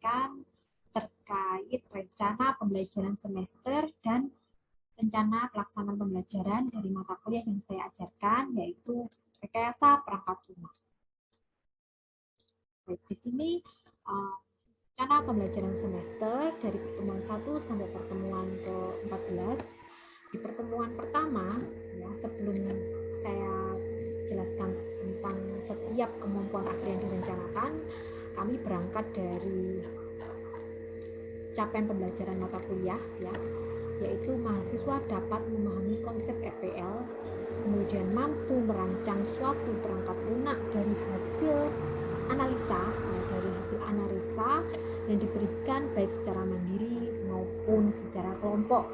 menjelaskan terkait rencana pembelajaran semester dan rencana pelaksanaan pembelajaran dari mata kuliah yang saya ajarkan, yaitu rekayasa perangkat lunak. Baik, di sini rencana pembelajaran semester dari pertemuan 1 sampai pertemuan ke-14. Di pertemuan pertama, ya, sebelum saya jelaskan tentang setiap kemampuan akhir yang direncanakan, kami berangkat dari capaian pembelajaran mata kuliah, ya, yaitu mahasiswa dapat memahami konsep RPL, kemudian mampu merancang suatu perangkat lunak dari hasil analisa, ya, yang diberikan baik secara mandiri maupun secara kelompok.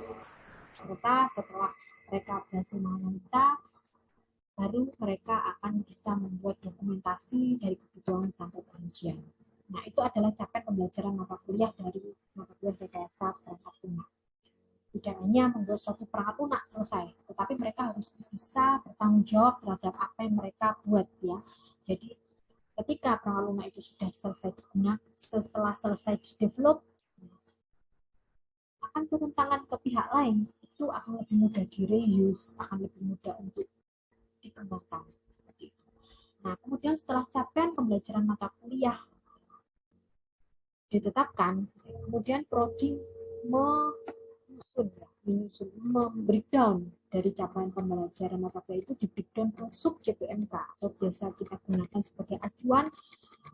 Serta setelah mereka berhasil menganalisa, baru mereka akan bisa membuat dokumentasi dari kebutuhan sampai perincian. Nah, itu adalah capaian pembelajaran mata kuliah dari mata kuliah rekayasa perangkat lunak. Tidak hanya membuat suatu perangkat lunak selesai, tetapi mereka harus bisa bertanggung jawab terhadap apa yang mereka buat, ya. Jadi ketika perangkat lunak itu sudah selesai digunakan, setelah selesai di-develop, akan turun tangan ke pihak lain, itu akan lebih mudah di-reuse, akan lebih mudah untuk dikembangkan. Seperti itu. Nah, kemudian setelah capaian pembelajaran mata kuliah ditetapkan, kemudian prodi membreakdown dari capaian pembelajaran mata kuliah itu di breakdown ke sub JPMK atau biasa kita gunakan sebagai acuan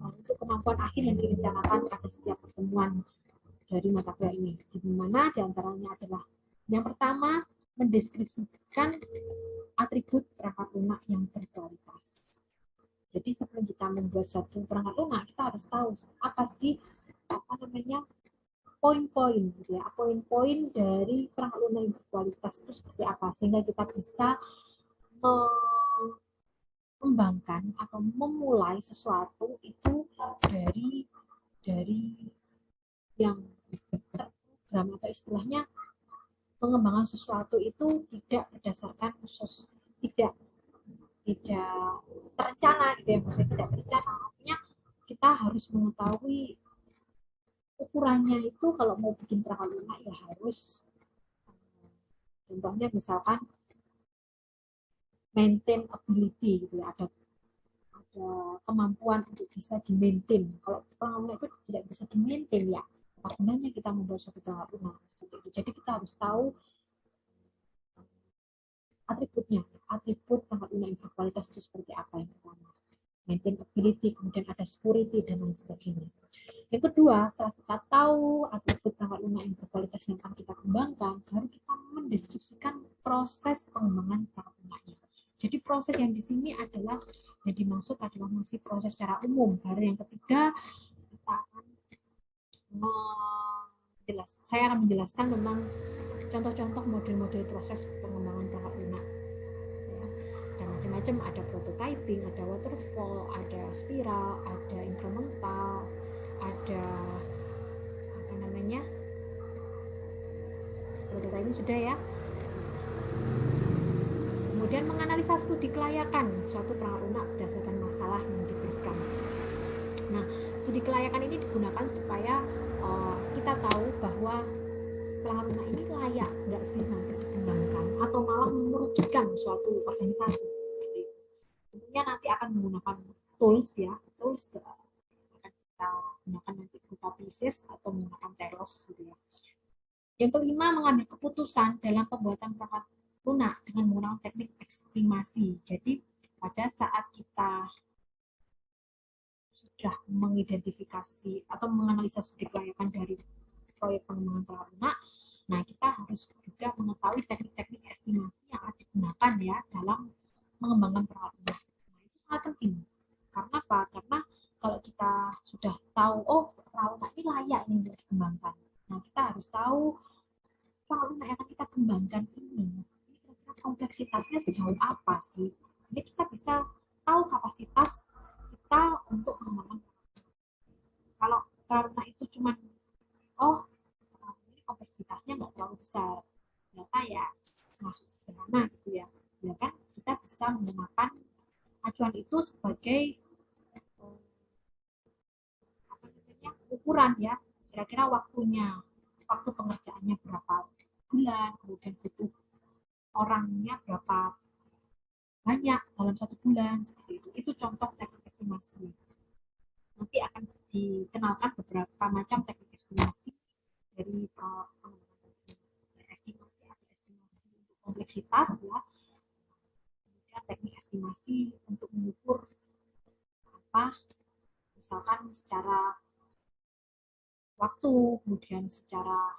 untuk kemampuan akhir yang direncanakan pada setiap pertemuan dari mata kuliah ini, di mana diantaranya adalah yang pertama mendeskripsikan atribut perangkat lunak yang berkualitas. Jadi sebelum kita membuat suatu perangkat lunak, kita harus tahu apa sih poin-poin, gitu ya, poin-poin dari perangkat lunak yang berkualitas itu seperti apa, sehingga kita bisa mengembangkan atau memulai sesuatu itu dari yang terprogram, atau istilahnya pengembangan sesuatu itu tidak berdasarkan khusus, tidak terencana, gitu ya, maksudnya tidak terencana, artinya kita harus mengetahui ukurannya itu. Kalau mau bikin perangkat lunak ya harus, contohnya misalkan maintainability, gitu ya, ada kemampuan untuk bisa di-maintain. Kalau perangkat lunak itu tidak bisa di-maintain, ya apa gunanya kita membuat suatu perangkat lunak. Jadi kita harus tahu atributnya, atribut perangkat lunak yang berkualitas itu seperti apa. Yang pertama maintainability, kemudian ada security dan lain sebagainya. Yang kedua, setelah kita tahu atribut perangkat lunak yang berkualitas yang akan kita kembangkan, baru kita mendeskripsikan proses pengembangan perangkat lunaknya. Jadi proses yang di sini adalah yang dimaksud adalah masih proses secara umum. Baru yang ketiga, kita akan saya akan menjelaskan tentang contoh-contoh model-model proses pengembangan perangkat lunak. Ada macam-macam, ada prototyping, ada waterfall, ada spiral, ada incremental, ada apa namanya, prototyping sudah, ya. Kemudian menganalisa studi kelayakan suatu perangkat lunak berdasarkan masalah yang diberikan. Nah, studi kelayakan ini digunakan supaya kita tahu bahwa perangkat lunak ini layak nggak sih nanti dikembangkan, atau malah merugikan suatu organisasi. Seperti itu. Tentunya nanti akan menggunakan tools, ya, tools akan kita gunakan nanti berupa pieces atau menggunakan telos, gitu ya. Yang kelima, mengambil keputusan dalam pembuatan perangkat lunak dengan menggunakan teknik estimasi. Jadi pada saat kita sudah mengidentifikasi atau menganalisa studi kelayakan dari proyek pengembangan perangkat lunak, nah kita harus juga mengetahui teknik-teknik estimasi yang akan digunakan, ya, dalam mengembangkan perangkat lunak. Nah, itu sangat penting. Karena apa? Karena kalau kita sudah tahu, oh, perangkat lunak ini layak ini untuk dikembangkan, nah kita harus tahu perangkat lunak yang akan kita kembangkan ini kompleksitasnya sejauh apa sih, jadi kita bisa tahu kapasitas kita untuk mengembangkan. Kalau karena itu cuma ini kompleksitasnya nggak terlalu besar, ternyata ya masuk sederhana, gitu ya, ya kan, kita bisa menggunakan acuan itu sebagai ukuran ya, kira-kira waktu pengerjaannya berapa bulan, kemudian butuh orangnya berapa banyak dalam 1 bulan, seperti itu. Itu contoh teknik estimasi. Nanti akan dikenalkan beberapa macam teknik estimasi dari estimasi untuk kompleksitas ya, kemudian teknik estimasi untuk mengukur apa, misalkan secara waktu, kemudian secara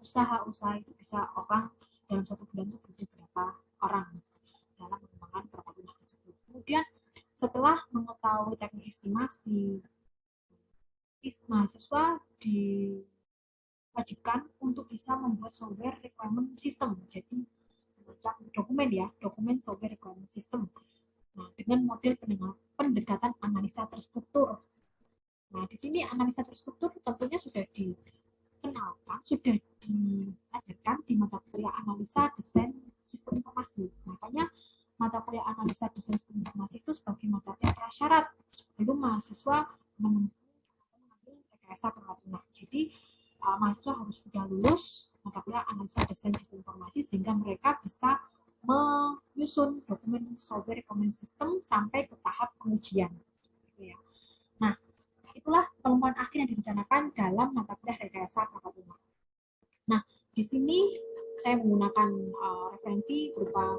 usaha itu bisa orang dalam 1 bulan itu butuh berapa orang dalam mengembangkan perkebunan tersebut. Kemudian setelah mengetahui teknik estimasi, mahasiswa diwajibkan untuk bisa membuat software requirement system. Jadi semacam dokumen software requirement system. Nah, dengan model pendekatan analisa terstruktur. Nah, di sini analisa terstruktur tentunya sudah dikenalkan, sudah diajarkan di mata kuliah analisa desain sistem informasi. Makanya mata kuliah analisa desain sistem informasi itu sebagai mata kuliah prasyarat sebelum mahasiswa mengambil rekayasa perangkat lunak. Jadi mahasiswa harus sudah lulus mata kuliah analisa desain sistem informasi sehingga mereka bisa menyusun dokumen software requirement system sampai ke tahap pengujian. Nah, itulah pengembangan akhir yang direncanakan dalam mata kuliah rekayasa perangkat lunak. Nah, di sini saya menggunakan referensi berupa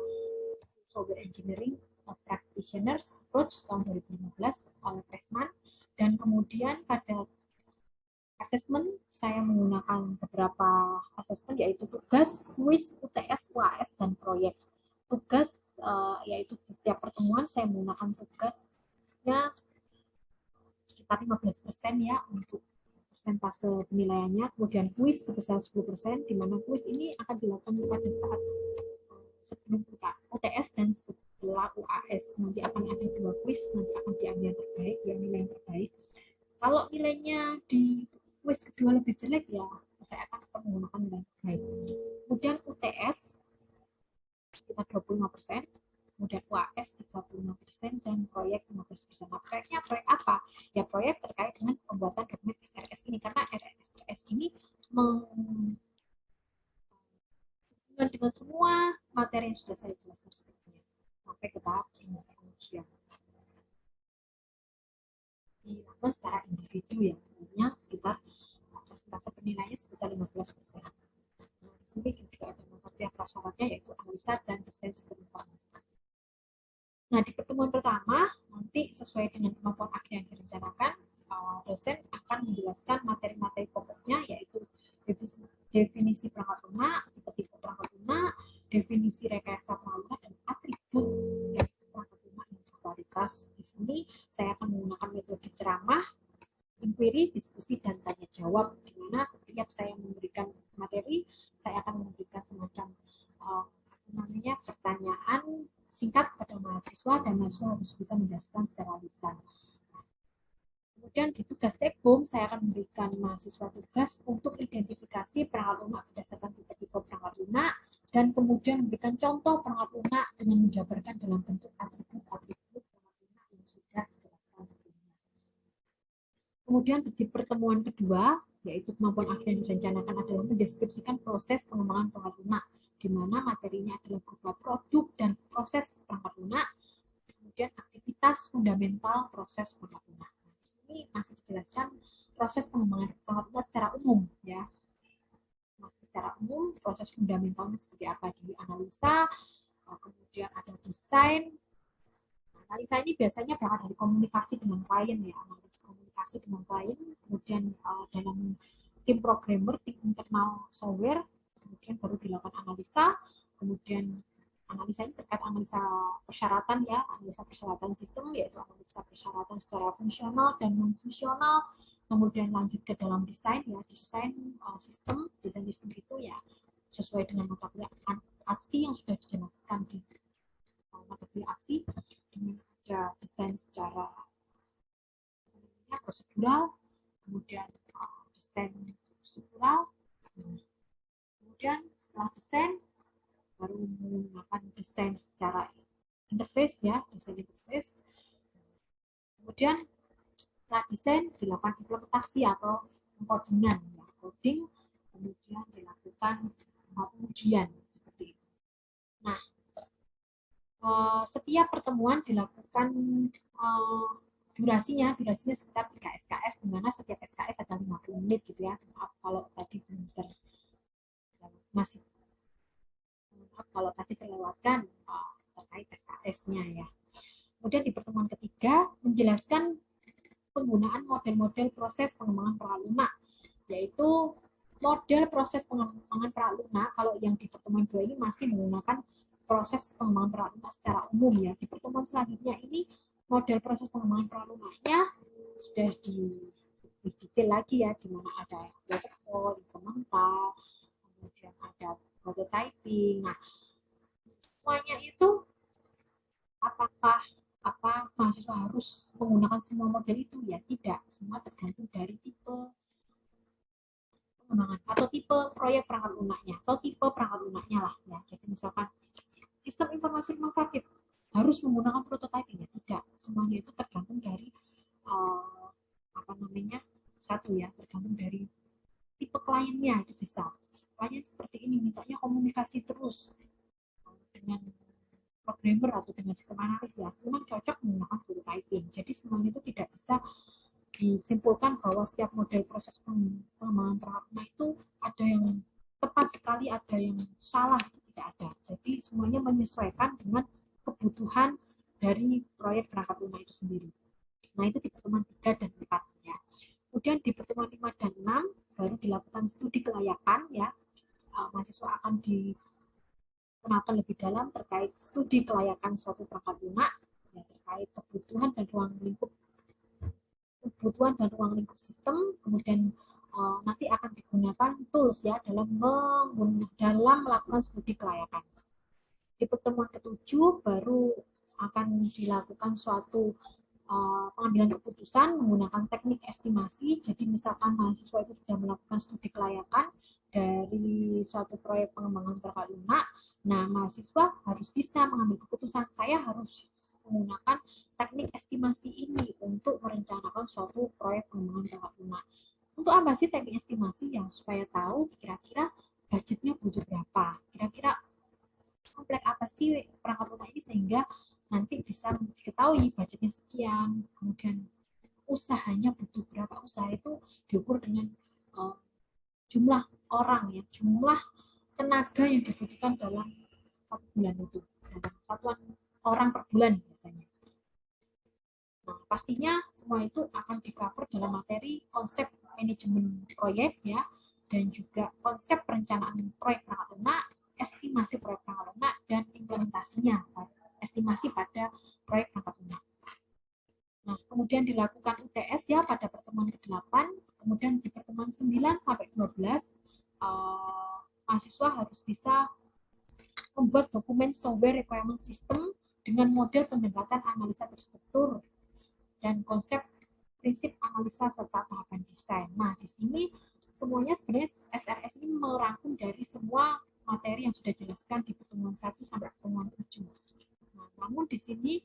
Software Engineering of Practitioners Approach tahun 2015 oleh Pressman, dan kemudian pada asesmen saya menggunakan beberapa asesmen yaitu tugas, kuis, UTS, UAS, dan proyek. Tugas yaitu setiap pertemuan saya menggunakan tugasnya sekitar 15% ya untuk persentase penilaiannya, kemudian kuis sebesar 10%, di mana kuis ini akan dilakukan pada saat sebelum UTS dan setelah UAS. Nanti akan ada 2 kuis, nanti akan diambil yang terbaik, ya nilai yang terbaik. Kalau nilainya di kuis kedua lebih jelek, ya saya akan tetap menggunakan nilai terbaik. Kemudian UTS sekitar 25%, kemudian UAS 35%, dan proyek 15%. Nah, proyeknya proyek apa? Ya proyek terkait dengan pembuatan dokumen SRS ini, karena SRS ini dengan semua materi yang sudah saya jelaskan sebelumnya sampai ke tahap pengujian. Dilakukan secara individu ya, tentunya sekitar persentase penilaiannya sebesar 15%. Nah, di sini juga ada mata kuliah prasyaratnya yaitu analisa dan desain sistem informasi. Nah, di pertemuan pertama nanti sesuai dengan kemampuan akhir yang direncanakan, dosen akan menjelaskan materi-materi pokoknya yaitu definisi perangkat lunak, tipe perangkat lunak, definisi rekayasa perangkat lunak, dan atribut perangkat lunak yang berkualitas. Di sini saya akan menggunakan metode ceramah, inquiry, diskusi, dan tanya jawab, di mana setiap saya memberikan materi, saya akan memberikan semacam pertanyaan singkat pada mahasiswa, dan mahasiswa harus bisa menjelaskan secara lisan. Kemudian di tugas take home, saya akan memberikan mahasiswa tugas untuk identifikasi perangkat lunak berdasarkan tipe-tipe perangkat lunak, dan kemudian memberikan contoh perangkat lunak dengan menjabarkan dalam bentuk atribut-atribut perangkat lunak yang sudah dijelaskan sebelumnya. Kemudian di pertemuan kedua, yaitu kemampuan akhir yang direncanakan adalah mendeskripsikan proses pengembangan perangkat lunak, di mana materinya adalah berupa produk dan proses perangkat lunak, kemudian aktivitas fundamental proses perangkat lunak. Ini masih dijelaskan proses pengembangan perangkat lunak secara umum ya. Masih secara umum proses fundamentalnya seperti apa di analisa, kemudian ada desain. Analisa ini biasanya berangkat dari komunikasi dengan klien ya, analisis komunikasi dengan klien, kemudian dalam tim programmer, tim internal software, kemudian baru dilakukan analisa, kemudian analisa ini terkait analisa persyaratan ya, analisa persyaratan sistem, yaitu analisa persyaratan secara fungsional dan non fungsional, kemudian lanjut ke dalam desain ya, desain sistem, desain sistem itu ya sesuai dengan mata kuliah ASI yang sudah dijelaskan di mata kuliah ASI, dengan ada desain secara prosedural, kemudian desain struktural, kemudian setelah desain baru menggunakan desain secara interface ya, desain interface. Kemudian Setelah desain dilakukan implementasi atau codingan, ya, coding, kemudian dilakukan pengujian seperti itu. Nah, setiap pertemuan dilakukan durasinya sekitar 3 SKS, di mana setiap SKS ada 50 menit gitu ya. Maaf kalau tadi benar masih kalau tadi terlewatkan terkait SKS-nya ya. Kemudian di pertemuan ketiga menjelaskan penggunaan model-model proses pengembangan peraluna, yaitu model proses pengembangan peraluna. Kalau yang di pertemuan 2 ini masih menggunakan proses pengembangan peraluna secara umum ya. Di pertemuan selanjutnya ini model proses pengembangan peralunanya sudah di detail lagi ya, di mana ada waterfall, incremental, kemudian ada prototyping. Nah, semuanya itu apakah mahasiswa harus menggunakan semua model itu? Ya tidak, semua tergantung dari tipe pengembangan atau tipe proyek perangkat lunaknya atau tipe perangkat lunaknya lah ya. Jadi misalkan sistem informasi rumah sakit harus menggunakan prototyping ya tidak, semuanya itu tergantung dari apa namanya, satu ya, tergantung dari tipe kliennya. Itu bisa klien seperti ini mintanya komunikasi terus dengan programmer atau dengan sistem analis ya, memang cocok menggunakan prototyping. Jadi semuanya itu tidak bisa disimpulkan bahwa setiap model proses pengembangan peralatan itu ada yang tepat sekali, ada yang salah, tidak ada. Jadi semuanya menyesuaikan dengan kebutuhan dari proyek perangkat lunak itu sendiri. Nah, itu di pertemuan 3 dan 4 ya. Kemudian di pertemuan 5 dan 6 baru dilakukan studi kelayakan ya. Mahasiswa akan dikenakan lebih dalam terkait studi kelayakan suatu perangkat lunak ya, terkait kebutuhan dan ruang lingkup sistem, kemudian nanti akan digunakan tools ya dalam melakukan studi kelayakan. Di pertemuan ketujuh baru akan dilakukan suatu pengambilan keputusan menggunakan teknik estimasi. Jadi misalkan mahasiswa itu sudah melakukan studi kelayakan dari suatu proyek pengembangan perangkat lunak, nah mahasiswa harus bisa mengambil keputusan, saya harus menggunakan teknik estimasi ini untuk merencanakan suatu proyek pengembangan perangkat lunak. Untuk apa sih teknik estimasi? Yang supaya tahu kira-kira budgetnya butuh berapa, kira-kira komplek apa sih perangkat lunak ini, sehingga nanti bisa diketahui budgetnya sekian, kemudian usahanya butuh berapa. Usaha itu diukur dengan jumlah orang ya, jumlah tenaga yang dibutuhkan dalam 1 bulan itu, dalam satuan orang per bulan biasanya. Nah, pastinya semua itu akan di-cover dalam materi konsep manajemen proyek ya, dan juga konsep perencanaan proyek perangkat lunak, estimasi proyek perangkat lunak, dan implementasinya, estimasi pada proyek perangkat lunak. Nah, kemudian dilakukan UTS ya pada pertemuan ke-8, kemudian di pertemuan 9 sampai 12 mahasiswa harus bisa membuat dokumen software requirement system dengan model pendekatan analisa terstruktur dan konsep prinsip analisa serta tahapan desain. Nah, di sini semuanya sebenarnya SRS ini merangkum dari semua materi yang sudah dijelaskan di pertemuan 1 sampai pertemuan 7. Nah, namun di sini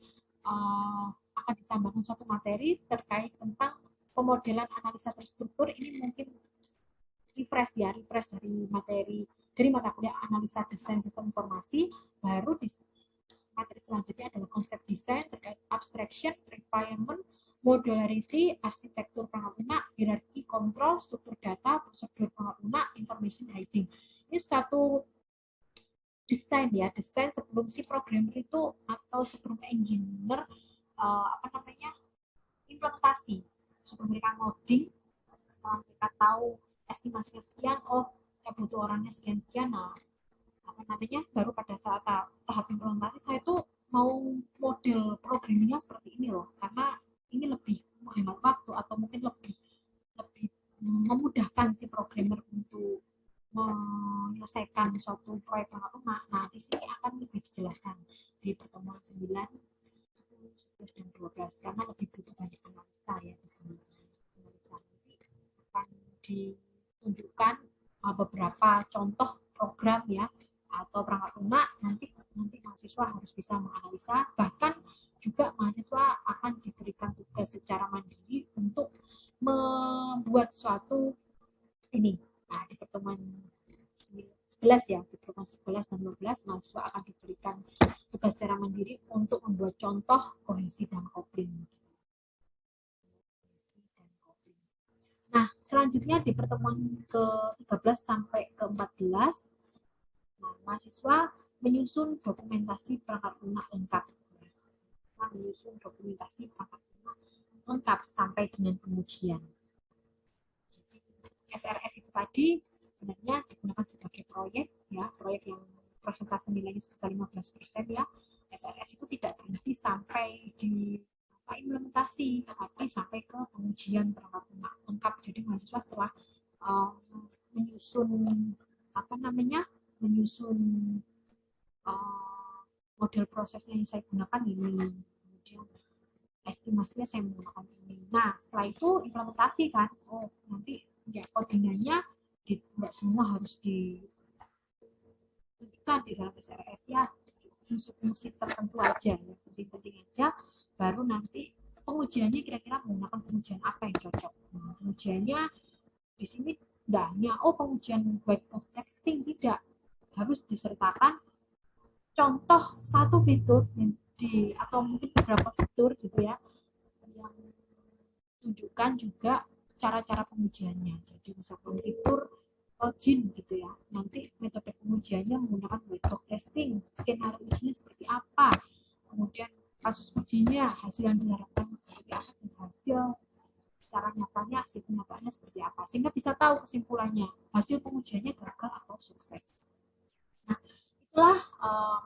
akan ditambahkan suatu materi terkait tentang pemodelan analisa terstruktur. Ini mungkin refresh dari mata kuliah analisa desain sistem informasi. Baru di materi selanjutnya adalah konsep desain terkait abstraction, requirement, modularity, arsitektur perangkat lunak, hierarki, kontrol, struktur data, prosedur perangkat lunak, information hiding. Ini satu desain ya, desain sebelum si programmer itu atau sebelum engineer implementasi. Sebelum mereka ngoding, setelah mereka tahu estimasinya sekian, oh ya butuh orangnya sekian-sekian, nah baru pada saat tahap implementasi saya tuh mau model programmingnya seperti ini loh, karena ini lebih menghemat waktu atau mungkin lebih memudahkan si programmer untuk menyelesaikan suatu proyek yang lunak. Nah, di sini akan lebih dijelaskan di pertemuan 9, 10, 11, dan 12 karena lebih butuh banyak analisa ya di sini. Analisa nanti akan ditunjukkan beberapa contoh program ya atau perangkat lunak, nanti mahasiswa harus bisa menganalisa, bahkan juga mahasiswa akan diberikan tugas secara mandiri untuk membuat suatu ini. Nah, di pertemuan 11 ya, di pertemuan 11 dan 12 mahasiswa akan diberikan tugas secara mandiri untuk membuat contoh kohesi dan kopling. Nah, selanjutnya di pertemuan ke-13 sampai ke-14, nah, mahasiswa menyusun dokumentasi perangkat lunak lengkap. Nah, menyusun dokumentasi perangkat lunak lengkap sampai dengan pengujian. SRS itu tadi sebenarnya digunakan sebagai proyek, ya, proyek yang persentase nilainya sebesar 15% ya. SRS itu tidak berhenti sampai di implementasi, tapi sampai ke pengujian perangkat lunak lengkap. Jadi mahasiswa setelah menyusun menyusun model prosesnya yang saya gunakan ini, kemudian estimasinya saya menggunakan ini. Nah, setelah itu implementasi kan, oh nanti ya codingannya tidak semua harus ditunjukkan di dalam SRS ya, fungsi-fungsi tertentu aja, yang penting-penting aja, baru nanti pengujiannya kira-kira menggunakan pengujian apa yang cocok. Nah, pengujiannya di sini tidak hanya pengujian whiteboard texting, tidak, harus disertakan contoh satu fitur atau mungkin beberapa fitur gitu ya, yang tunjukkan juga cara-cara pengujiannya. Jadi misalkan fitur login gitu ya, nanti metode pengujiannya menggunakan whiteboard testing, skenario ujinya seperti apa, kemudian kasus ujinya, hasil yang diharapkan seperti apa, dan hasil secara nyatanya, hasil kenyataannya seperti apa, sehingga bisa tahu kesimpulannya, hasil pengujiannya gagal atau sukses. Nah, itulah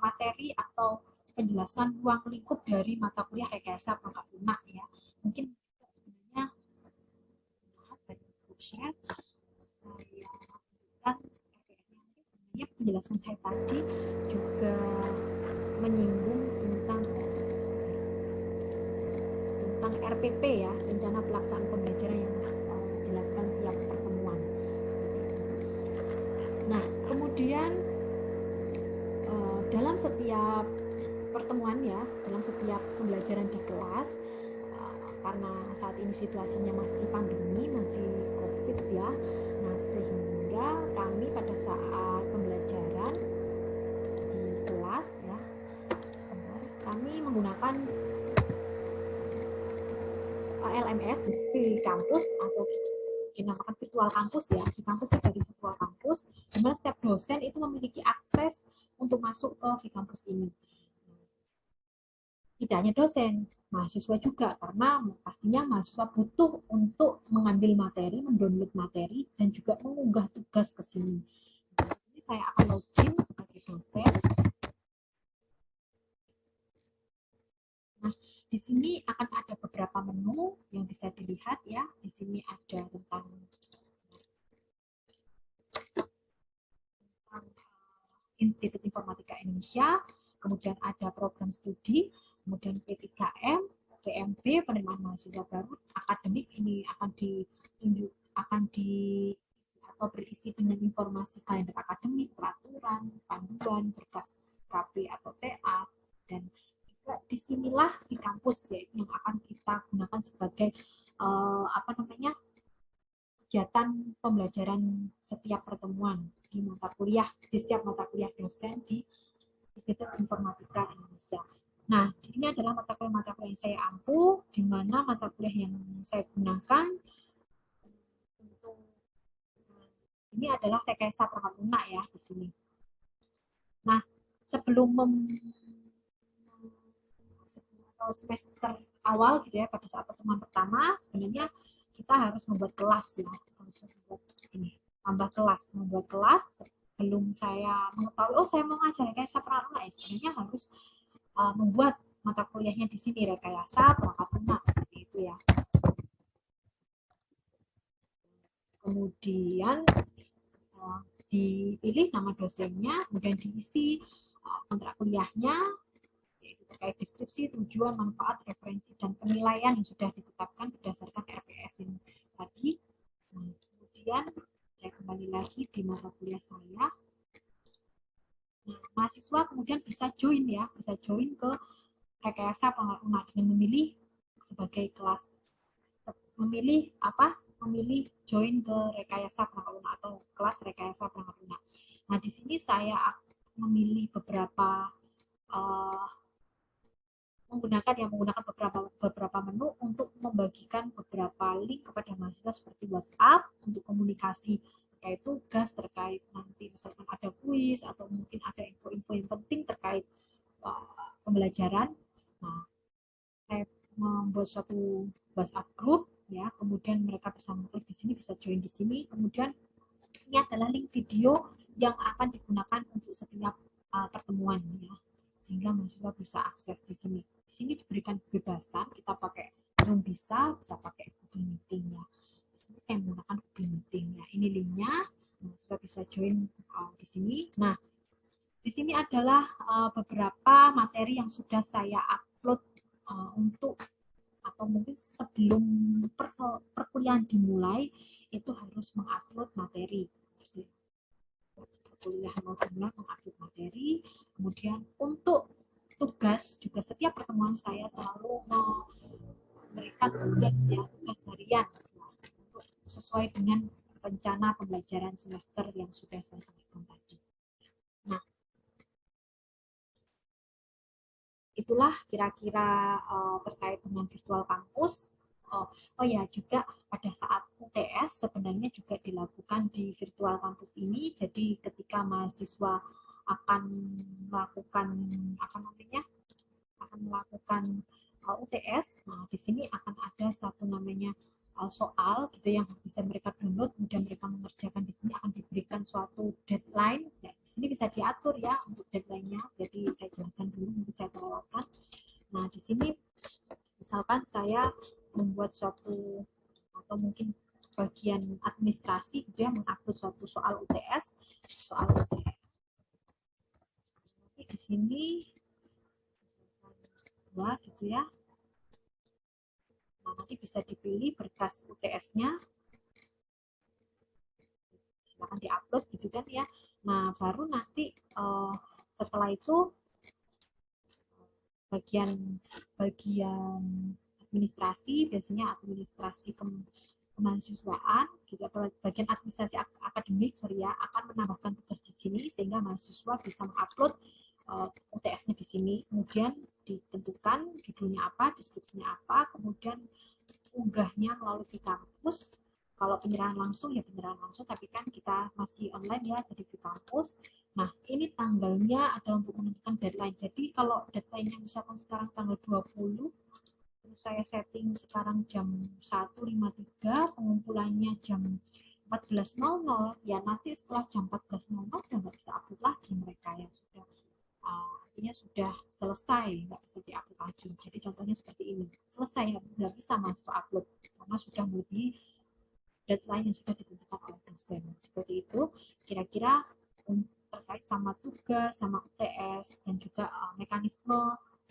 materi atau penjelasan ruang lingkup dari mata kuliah rekayasa perangkat lunak ya. Mungkin sebenarnya saya share, saya berikan sebenarnya penjelasan saya tadi juga menyinggung tentang RPP ya, rencana pelaksanaan pembelajaran yang dilakukan tiap pertemuan. Nah, kemudian dalam setiap pertemuan ya, dalam setiap pembelajaran di kelas, karena saat ini situasinya masih pandemi, masih COVID ya, nah sehingga kami pada saat pembelajaran di kelas ya, kami menggunakan LMS di kampus atau dinamakan virtual kampus ya. Di kampus terjadi virtual kampus, di mana setiap dosen itu memiliki akses untuk masuk ke kampus ini. Tidak hanya dosen, mahasiswa juga, karena pastinya mahasiswa butuh untuk mengambil materi, mendownload materi, dan juga mengunggah tugas ke sini. Jadi saya akan login sebagai dosen. Nah, di sini akan ada beberapa menu yang bisa dilihat ya. Di sini ada tentang Institut Informatika Indonesia, kemudian ada program studi, kemudian P3M, PMB, penerimaan mahasiswa baru, akademik ini akan ditunjuk, akan diisi atau berisi dengan informasi kalender akademik, peraturan, panduan, berkas KP atau TA, dan juga disinilah di kampus ya, yang akan kita gunakan sebagai kegiatan pembelajaran setiap pertemuan di mata kuliah, di setiap mata kuliah dosen di Institut Informatika Indonesia. Nah, ini adalah mata kuliah yang saya ampu, di mana mata kuliah yang saya gunakan untuk ini adalah rekayasa perangkat lunak ya di sini. Nah, sebelum semester awal gitu ya, pada saat pertemuan pertama sebenarnya kita harus membuat kelas ya, harus membuat ini, membuat kelas. Sebelum saya mengetahui saya mau ngajar rekayasa perangkat lunak, sebenarnya harus membuat mata kuliahnya di sini, rekayasa perangkat lunak seperti itu ya. Kemudian dipilih nama dosennya, kemudian diisi kontrak kuliahnya, yaitu terkait deskripsi, tujuan, manfaat, referensi, dan penilaian yang sudah ditetapkan berdasarkan RPS ini tadi. Nah, kemudian saya kembali lagi di mata kuliah saya. Nah, mahasiswa kemudian bisa join ya, bisa join ke rekayasa perangkat lunak dengan memilih sebagai kelas, memilih memilih join ke rekayasa perangkat lunak atau kelas rekayasa perangkat lunak. Nah, di sini saya memilih beberapa uh, menggunakan beberapa menu untuk membagikan beberapa link kepada mahasiswa seperti WhatsApp untuk komunikasi terkait tugas, terkait nanti misalkan ada kuis atau mungkin ada info-info yang penting terkait pembelajaran. Nah, saya membuat suatu WhatsApp group ya, kemudian mereka bisa mengklik di sini, bisa join di sini. Kemudian ini adalah link video yang akan digunakan untuk setiap pertemuan ya, sehingga mahasiswa bisa akses di sini. Di sini diberikan kebebasan, kita pakai Zoom bisa pakai Google Meeting ya. Di sini saya menggunakan Google Meeting ya. Ini linknya, mahasiswa bisa join di sini. Nah, di sini adalah beberapa materi yang sudah saya upload untuk atau mungkin sebelum perkuliahan dimulai itu harus mengupload materi. Perkuliahan mau dimulai mengupload materi. Kemudian untuk tugas juga setiap pertemuan saya selalu memberikan tugas ya, tugas harian untuk sesuai dengan rencana pembelajaran semester yang sudah saya jelaskan tadi. Nah, itulah kira-kira terkait dengan virtual kampus. Oh ya, juga pada saat UTS sebenarnya juga dilakukan di virtual kampus ini. Jadi ketika mahasiswa akan melakukan apa namanya, akan melakukan UTS, nah di sini akan ada satu namanya soal gitu yang bisa mereka download, kemudian mereka mengerjakan. Di sini akan diberikan suatu deadline. Ya, di sini bisa diatur ya untuk deadline-nya. Jadi saya jelaskan dulu, nanti saya terlewatkan. Nah, di sini misalkan saya membuat suatu atau mungkin bagian administrasi gitu ya, mengupload suatu soal UTS, di sini gitu ya. Nah, nanti bisa dipilih berkas UTS-nya, silakan diupload gitu kan ya. Nah, baru nanti setelah itu bagian administrasi, biasanya administrasi kemahasiswaan gitu, atau bagian administrasi akademik ya, akan menambahkan tugas di sini sehingga mahasiswa bisa mengupload UTS-nya di sini, kemudian ditentukan judulnya apa, deskripsinya apa, kemudian unggahnya melalui Vkampus. Kalau penyerahan langsung ya penyerahan langsung, tapi kan kita masih online ya, jadi Vkampus. Nah, ini tanggalnya adalah untuk menentukan deadline. Jadi kalau deadline-nya misalkan sekarang tanggal 20, terus saya setting sekarang jam 1.53, pengumpulannya jam 14.00, ya nanti setelah jam 14.00 udah nggak bisa upload lagi mereka yang sudah artinya sudah selesai, nggak bisa diupload lagi. Jadi contohnya seperti ini, selesai, nggak bisa masuk upload karena sudah melebihi deadline yang sudah ditentukan oleh dosen. Seperti itu kira-kira terkait sama tugas, sama UTS, dan juga mekanisme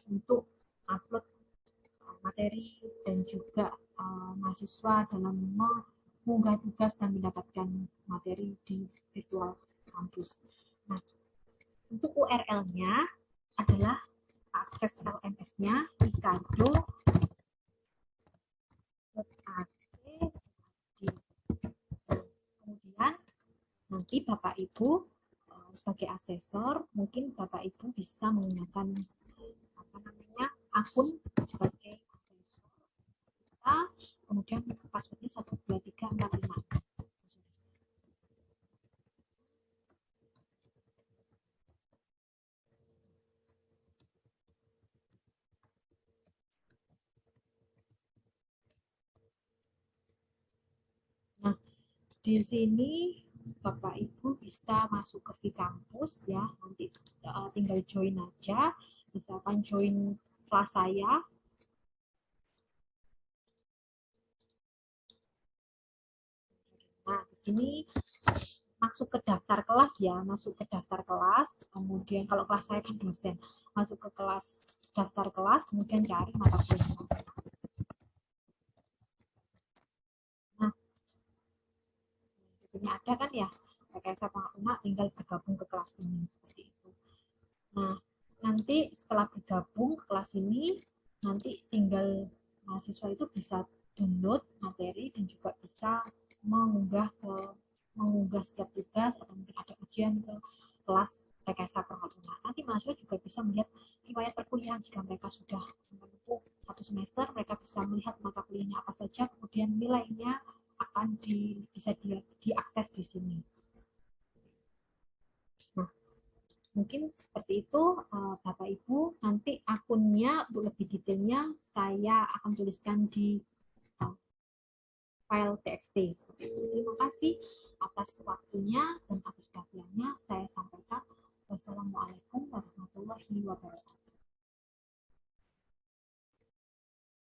untuk upload materi dan juga mahasiswa dalam mengunggah tugas dan mendapatkan materi di virtual kampus. Nah, untuk URL-nya adalah akses LMS-nya ricardo.ac. Kemudian nanti Bapak Ibu sebagai asesor, mungkin Bapak Ibu bisa menggunakan akun sebagai asesor kita, kemudian passwordnya 12345. Nah, di sini Bapak Ibu bisa masuk ke Vkampus ya, nanti tinggal join aja, misalkan join kelas saya. Nah, di sini masuk ke daftar kelas ya, masuk ke daftar kelas, kemudian kalau kelas saya kan dosen, masuk ke kelas daftar kelas, kemudian cari mata kuliah. Nah, di sini ada kan ya, rekayasa pengamat, tinggal bergabung ke kelas ini seperti itu. Nah, nanti setelah bergabung ke kelas ini, nanti tinggal mahasiswa itu bisa download materi dan juga bisa mengunggah setiap tugas atau mungkin ada ujian ke kelas rekayasa perangkat lunak. Nanti mahasiswa juga bisa melihat riwayat perkuliahan jika mereka sudah menempuh 1 semester, mereka bisa melihat mata kuliahnya apa saja, kemudian nilainya akan bisa diakses di sini. Nah, mungkin seperti itu Bapak Ibu. Nanti akunnya untuk lebih detailnya saya akan tuliskan di file TXT seperti itu. Terima kasih atas waktunya dan atas perhatiannya. Saya sampaikan wassalamualaikum warahmatullahi wabarakatuh.